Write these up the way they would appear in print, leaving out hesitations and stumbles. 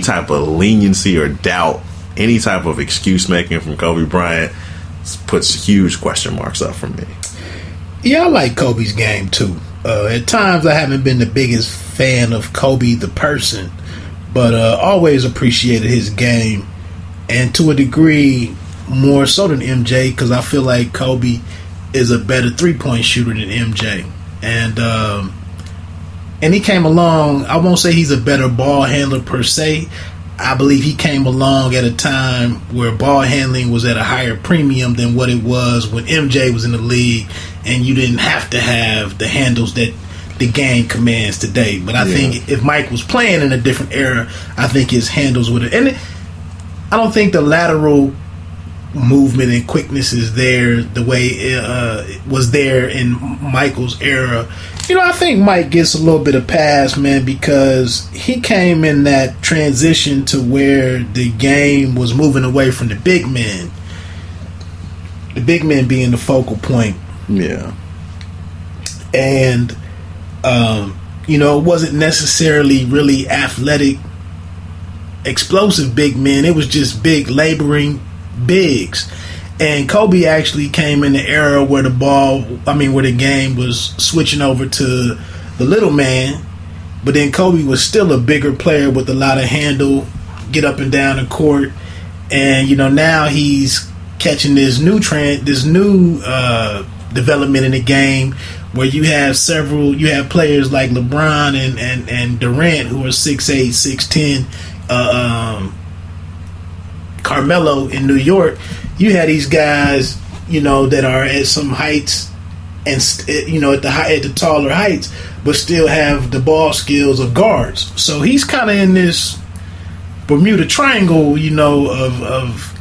type of leniency or doubt, any type of excuse making from Kobe Bryant puts huge question marks up for me. Yeah, I like Kobe's game too. At times, I haven't been the biggest fan of Kobe the person, but always appreciated his game, and to a degree more so than MJ, because I feel like Kobe is a better 3-point shooter than MJ, and he came along. I won't say he's a better ball handler per se. I believe he came along at a time where ball handling was at a higher premium than what it was when MJ was in the league, and you didn't have to have the handles that the game commands today. But I think if Mike was playing in a different era, I think his handles would have. And I don't think the lateral movement and quickness is there the way it was there in Michael's era. I think Mike gets a little bit of pass, man, because he came in that transition to where the game was moving away from the big men. The big men being the focal point. Yeah. And, it wasn't necessarily really athletic, explosive big men. It was just big, laboring bigs. And Kobe actually came in the era where where the game was switching over to the little man. But then Kobe was still a bigger player with a lot of handle, get up and down the court. And, now he's catching this new trend, this new development in the game where you have players like LeBron and Durant who are 6'8", 6'10", Carmelo in New York. You had these guys, that are at some heights and at the taller heights, but still have the ball skills of guards. So he's kind of in this Bermuda Triangle, of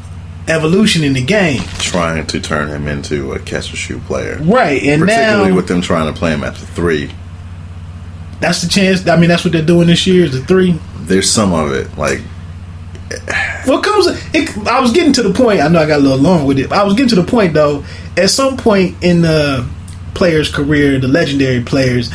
evolution in the game, trying to turn him into a catch and shoot player, right? And particularly now, with them trying to play him at the 3. That's the chance. I mean, that's what they're doing this year, is the 3. There's some of it, like. I was getting to the point. I know I got a little long with it. I was getting to the point, though. At some point in the player's career, the legendary players,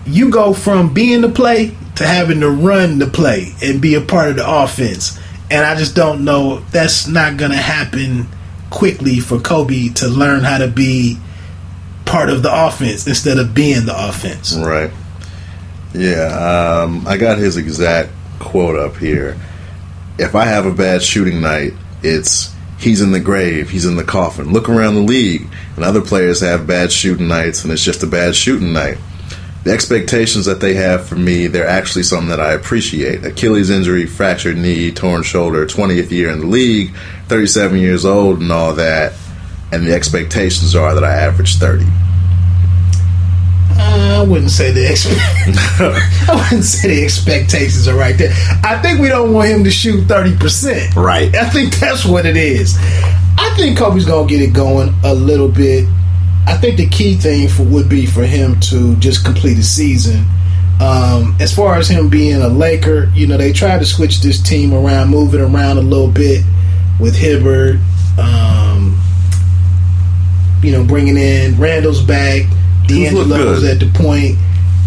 you go from being the play to having to run the play and be a part of the offense. And I just don't know. That's not going to happen quickly for Kobe to learn how to be part of the offense instead of being the offense. Right. Yeah. I got his exact quote up here. If I have a bad shooting night, it's he's in the grave, he's in the coffin. Look around the league, and other players have bad shooting nights, and it's just a bad shooting night. The expectations that they have for me, they're actually something that I appreciate. Achilles injury, fractured knee, torn shoulder, 20th year in the league, 37 years old and all that, and the expectations are that I average 30. I wouldn't say the expectations are right there. I think we don't want him to shoot 30%. Right. I think that's what it is. I think Kobe's gonna get it going a little bit. I think the key thing would be for him to just complete the season. As far as him being a Laker, they tried to switch this team around, move it around a little bit with Hibbert. Bringing in Randall's back. D'Angelo's at the point,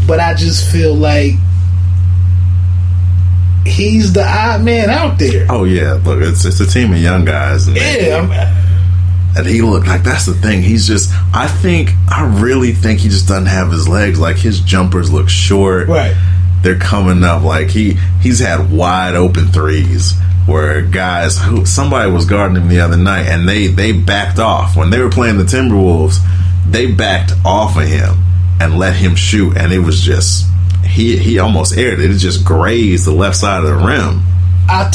but I just feel like he's the odd man out there. Oh yeah, look, it's a team of young guys, and and he looked like that's the thing. He's just, I really think he just doesn't have his legs. Like his jumpers look short. Right, they're coming up like he's had wide open threes where guys somebody was guarding him the other night, and they backed off when they were playing the Timberwolves. They backed off of him and let him shoot, and it was just he almost aired it. It just grazed the left side of the rim. I'll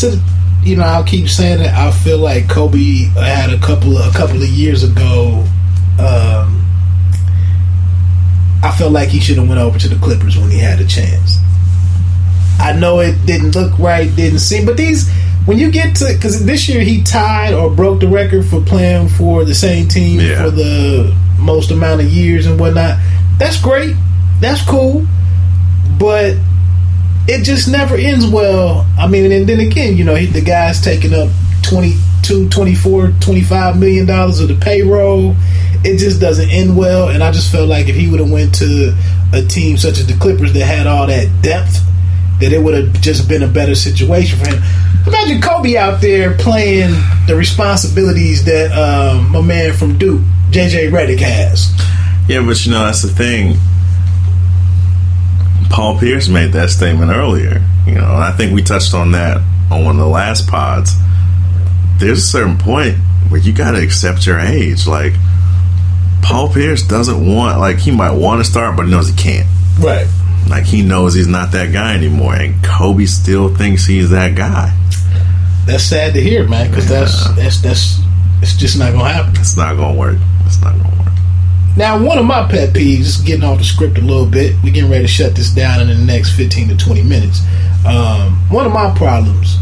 keep saying it. I feel like Kobe had a couple of years ago. I felt like he should have went over to the Clippers when he had a chance. I know it didn't look right, didn't seem, but when you get to, because this year he tied or broke the record for playing for the same team for the most amount of years and whatnot. That's great. That's cool. But it just never ends well. I mean, and then again, the guy's taking up $22, $24, $25 million of the payroll. It just doesn't end well. And I just felt like if he would have went to a team such as the Clippers that had all that depth that it would have just been a better situation for him. Imagine Kobe out there playing the responsibilities that my man from Duke, JJ Redick, has. Yeah, but that's the thing. Paul Pierce made that statement earlier, and I think we touched on that on one of the last pods. There's a certain point where you got to accept your age. Like, Paul Pierce doesn't want, like, he might want to start, but he knows he can't. Right. Like, he knows he's not that guy anymore, and Kobe still thinks he's that guy. That's sad to hear, man, because that's it's just not gonna happen. It's not gonna work. It's not gonna work. Now, one of my pet peeves, just getting off the script a little bit, we're getting ready to shut this down in the next 15 to 20 minutes. One of my problems,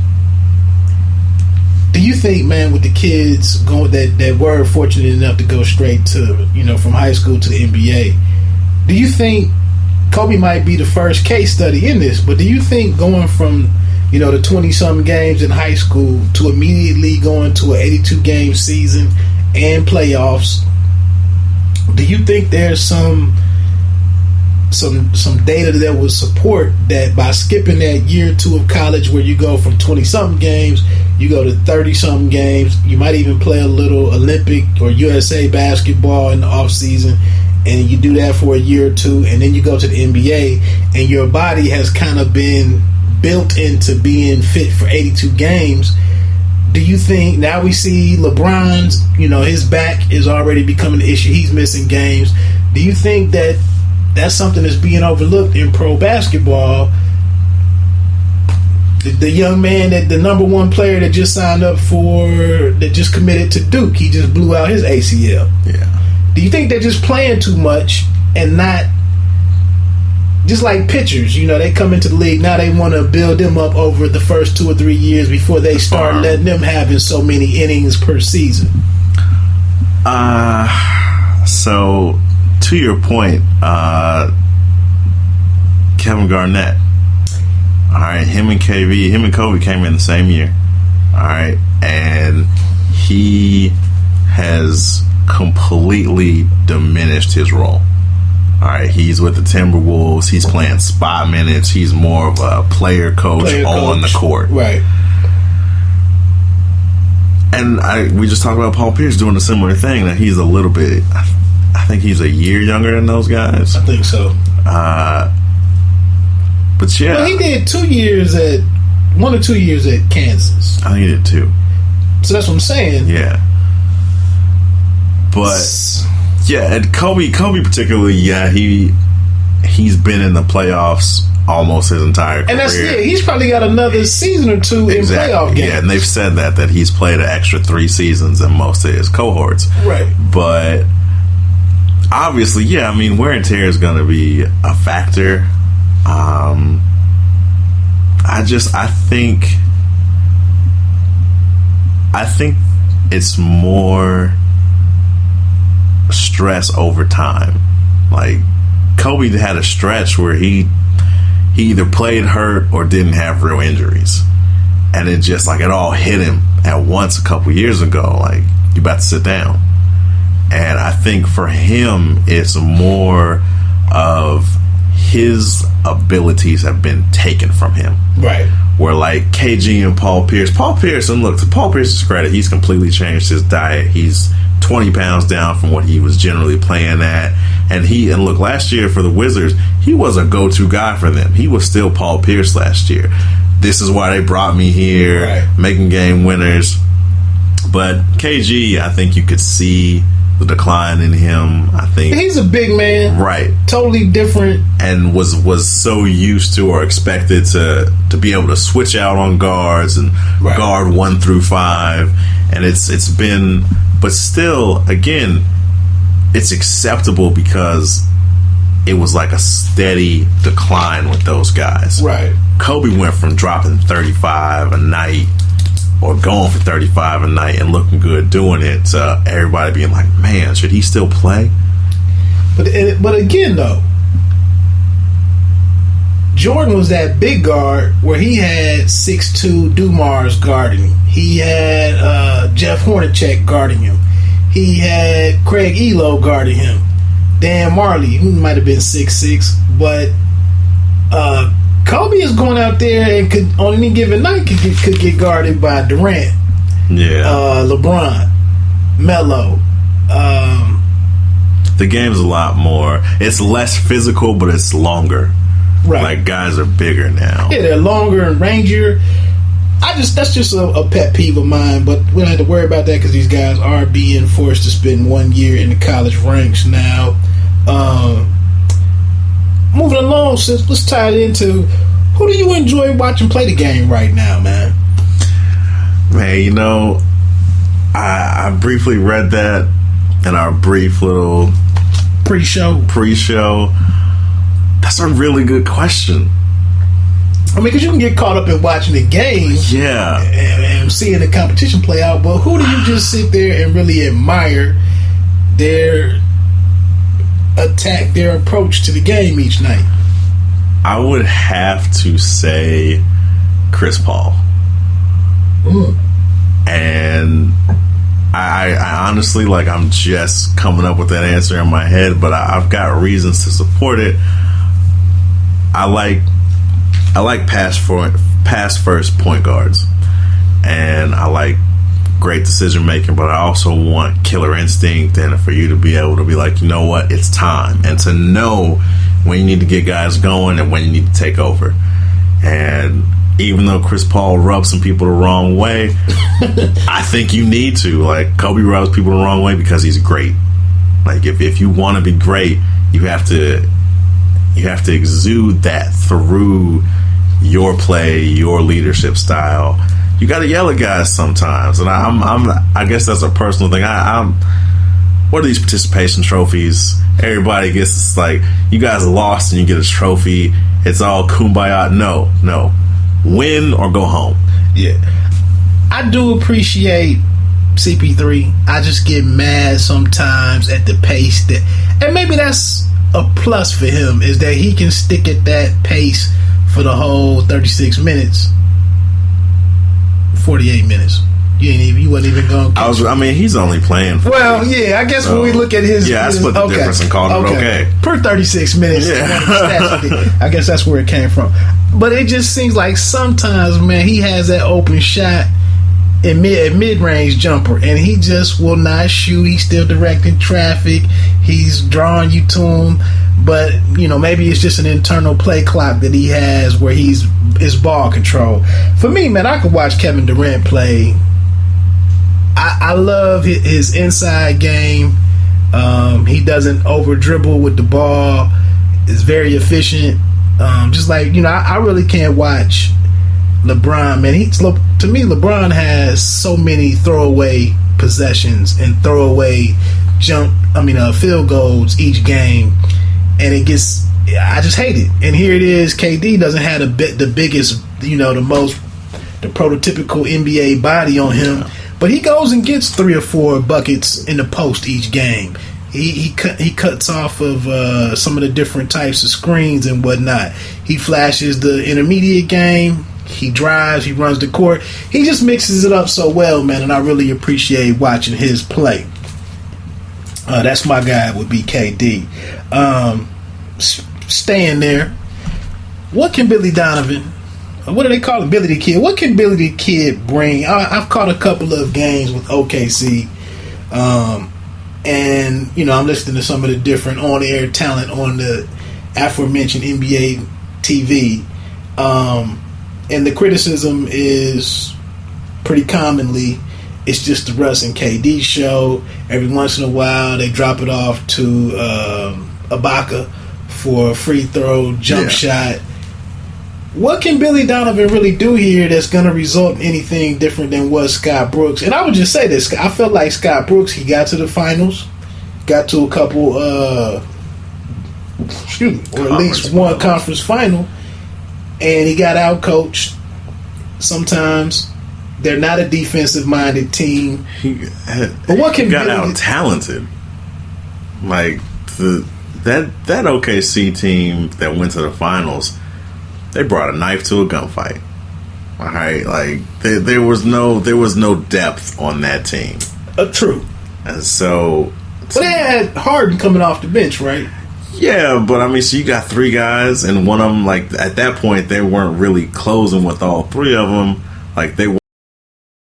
do you think, man, with the kids going that were fortunate enough to go straight to, from high school to the NBA, do you think Kobe might be the first case study in this, but do you think going from, the 20-something games in high school to immediately going to an 82-game season and playoffs, do you think there's some data that would support that by skipping that year or two of college where you go from 20-something games, you go to 30-something games, you might even play a little Olympic or USA basketball in the off-season, and you do that for a year or two, and then you go to the NBA, and your body has kind of been built into being fit for 82 games. Do you think, now we see LeBron's, his back is already becoming an issue, he's missing games. Do you think that that's something that's being overlooked in pro basketball? The young man, that the number one player that just signed up that just committed to Duke, he just blew out his ACL. Yeah. Do you think they're just playing too much and not, just like pitchers, they come into the league, now they want to build them up over the first 2 or 3 years before they start letting them having so many innings per season? So, to your point, Kevin Garnett, all right, him and Kobe came in the same year, all right, and he has completely diminished his role. All right, he's with the Timberwolves. He's playing spot minutes. He's more of a player coach on the court. Right. And we just talked about Paul Pierce doing a similar thing. That he's a little bit, I think he's a year younger than those guys. I think so. But yeah. Well, he did 2 years 1 or 2 years at Kansas. I think he did too. So that's what I'm saying. Yeah. But yeah, and Kobe particularly, yeah, he's been in the playoffs almost his entire career. And that's it. He's probably got another season or two in playoff games. Yeah, and they've said that he's played an extra 3 seasons in most of his cohorts. Right. But obviously, yeah, I mean, wear and tear is going to be a factor. I think it's more stress over time. Like, Kobe had a stretch where he either played hurt or didn't have real injuries, and it just it all hit him at once a couple years ago. Like, you about to sit down. And I think for him, it's more of his abilities have been taken from him. Right. Where KG and Paul Pierce, and look, to Paul Pierce's credit, he's completely changed his diet. He's 20 pounds down from what he was generally playing at. And look, last year for the Wizards, he was a go-to guy for them. He was still Paul Pierce last year. This is why they brought me here, right, making game winners. But KG, I think you could see the decline in him. I think he's a big man, right? Totally different, and was so used to or expected to be able to switch out on guards and guard 1 through 5, and it's been, but still, again, it's acceptable because it was like a steady decline with those guys. Right. Kobe went from dropping 35 a night or going for 35 a night and looking good doing it to everybody being like, man, should he still play? But again, though, Jordan was that big guard where he had 6'2" Dumars guarding him. He had Jeff Hornacek guarding him. He had Craig Elo guarding him. Dan Marley, who might have been 6'6", but Kobe is going out there and could on any given night could get guarded by Durant, LeBron, Melo. The game's a lot more. It's less physical, but it's longer. Right. Like, guys are bigger now. Yeah, they're longer and rangier. That's just a pet peeve of mine, but we don't have to worry about that because these guys are being forced to spend 1 year in the college ranks now. Moving along, let's tie it into who do you enjoy watching play the game right now, man? Man, you know, I briefly read that in our brief little pre-show. That's a really good question. I mean, because you can get caught up in watching the game, and seeing the competition play out. But who do you just sit there and really admire their attack, their approach to the game each night? I would have to say Chris Paul. And I honestly, like, I'm just coming up with that answer in my head, but I've got reasons to support it. I like pass first point guards, and I like great decision making, but I also want killer instinct, and for you to be able to be like, you know what, it's time, and to know when you need to get guys going and when you need to take over. And even though Chris Paul rubs some people the wrong way, I think you need to. Like, Kobe rubs people the wrong way because he's great. Like, if you want to be great, you have to exude that through your play, your leadership style. You got to yell at guys sometimes, and I guess that's a personal thing. What are these participation trophies? Everybody gets, it's like, you guys lost and you get a trophy. It's all kumbaya. No. Win or go home. Yeah. I do appreciate CP3. I just get mad sometimes at the pace that, and maybe that's a plus for him, is that he can stick at that pace for the whole 36 minutes, 48 minutes. You wasn't even going to catch I mean, he's only playing for I guess when we look at his... Yeah, I split the difference and called it okay. Per 36 minutes. Yeah. I guess that's where it came from. But it just seems like sometimes, man, he has that open shot in mid-range jumper, and he just will not shoot. He's still directing traffic. He's drawing you to him. But, you know, maybe it's just an internal play clock that he has where his ball control. For me, man, I could watch Kevin Durant play. I love his inside game. He doesn't over dribble with the ball. Is very efficient. Just like, you know, I really can't watch LeBron, man. To me, LeBron has so many throwaway possessions and throwaway field goals each game, and I just hate it. And here it is, KD doesn't have the biggest, you know, the prototypical NBA body on him. Yeah. But he goes and gets 3 or 4 buckets in the post each game. He cuts off of some of the different types of screens and whatnot. He flashes the intermediate game. He drives. He runs the court. He just mixes it up so well, man, and I really appreciate watching his play. That's my guy, would be KD. Staying there. What can Billy Donovan... What do they call him? Billy the Kid. What can Billy the Kid bring? I've caught a couple of games with OKC. And, you know, I'm listening to some of the different on-air talent on the aforementioned NBA TV. And the criticism is pretty commonly, it's just the Russ and KD show. Every once in a while, they drop it off to Ibaka for a free throw, jump shot. What can Billy Donovan really do here that's going to result in anything different than what Scott Brooks? And I would just say this. I felt like Scott Brooks, he got to the finals, got to a couple, or at least one conference final, and he got out-coached. Sometimes they're not a defensive-minded team. But what can he got out-talented. Like, that OKC team that went to the finals, they brought a knife to a gunfight. All right, like there was no depth on that team. True. And so, but they had Harden coming off the bench, right? Yeah, but I mean, so you got three guys, and one of them, like, at that point, they weren't really closing with all three of them. Like, they